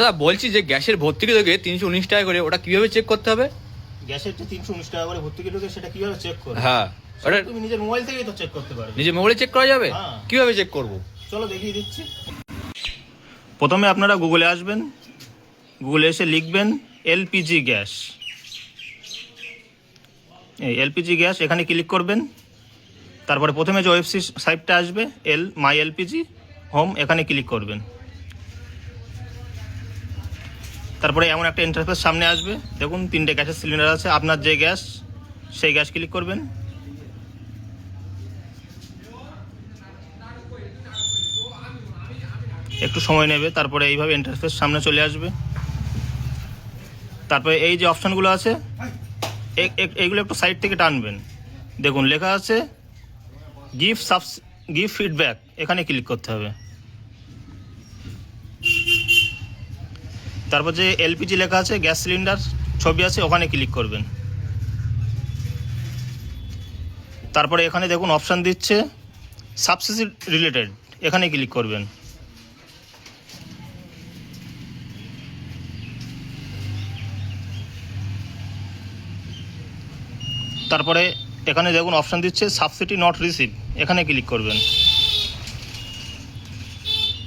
দাদা বলছি যে গ্যাসের ভর্তুকি থেকে 319 টাকা করে, ওটা কিভাবে চেক করতে হবে? গ্যাসের যে 319 টাকা করে ভর্তুকি ঢোকে সেটা কিভাবে চেক করবে? হ্যাঁ, ওটা তুমি নিজের মোবাইল থেকেই তো চেক করতে পারবে। নিজের মোবাইলে চেক করা যাবে? হ্যাঁ। কিভাবে চেক করব? চলো দেখিয়ে দিচ্ছি। প্রথমে আপনারা গুগলে আসবেন, গুগলে এসে লিখবেন এলপিজি গ্যাস। এই এলপিজি গ্যাস এখানে ক্লিক করবেন। তারপরে প্রথমে যে ওয়েবসাইট সাইটটা আসবে মাই এলপিজি হোম, এখানে ক্লিক করবেন। তারপরে এমন একটা ইন্টারফেস সামনে আসবে, দেখুন 3টে গ্যাসের সিলিন্ডার আছে। আপনার যে গ্যাস সেই গ্যাস ক্লিক করবেন। একটু সময় নেবে, তারপরে এইভাবে ইন্টারফেস সামনে চলে আসবে। তারপরে এই যে অপশানগুলো আছে এইগুলো একটু সাইড থেকে টানবেন। দেখুন লেখা আছে গিভ ফিডব্যাক, এখানে ক্লিক করতে হবে। তারপর যে এলপিজি লেখা আছে, গ্যাস সিলিন্ডার ছবি আছে, ওখানে ক্লিক করবেন। তারপরে এখানে দেখুন অপশান দিচ্ছে সাবসিডি রিলেটেড, এখানে ক্লিক করবেন। তারপরে এখানে দেখুন অপশান দিচ্ছে সাবসিডি নট রিসিভ, এখানে ক্লিক করবেন।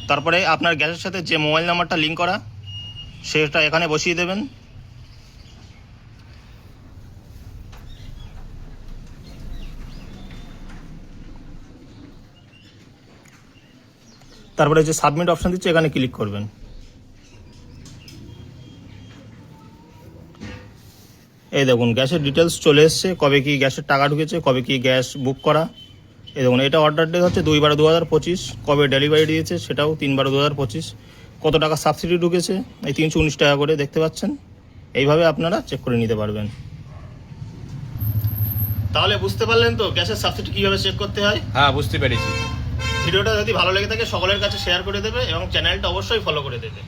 তারপরে আপনার গ্যাসের সাথে যে মোবাইল নাম্বারটা লিঙ্ক করা সেটা এখানে বসিয়ে দেবেন। তারপরে যে সাবমিট অপশান দিচ্ছে এখানে ক্লিক করবেন। এই দেখুন গ্যাসের ডিটেলস চলে এসছে, কবে কি গ্যাসের টাকা ঢুকেছে, কবে কি গ্যাস বুক করা। এই দেখুন এটা অর্ডার ডেট হচ্ছে 2/12/2025, কবে ডেলিভারি দিয়েছে সেটাও 3/12/2025, কত টাকা সাবসিডি ঢুকেছে এই 319 টাকা করে দেখতে পাচ্ছেন। এইভাবে আপনারা চেক করে নিতে পারবেন। তাহলে বুঝতে পারলেন তো গ্যাসের সাবসিডি কীভাবে চেক করতে হয়? হ্যাঁ, বুঝতে পেরেছি। ভিডিওটা যদি ভালো লেগে থাকে সকলের কাছে শেয়ার করে দেবে এবং চ্যানেলটা অবশ্যই ফলো করে দেবে।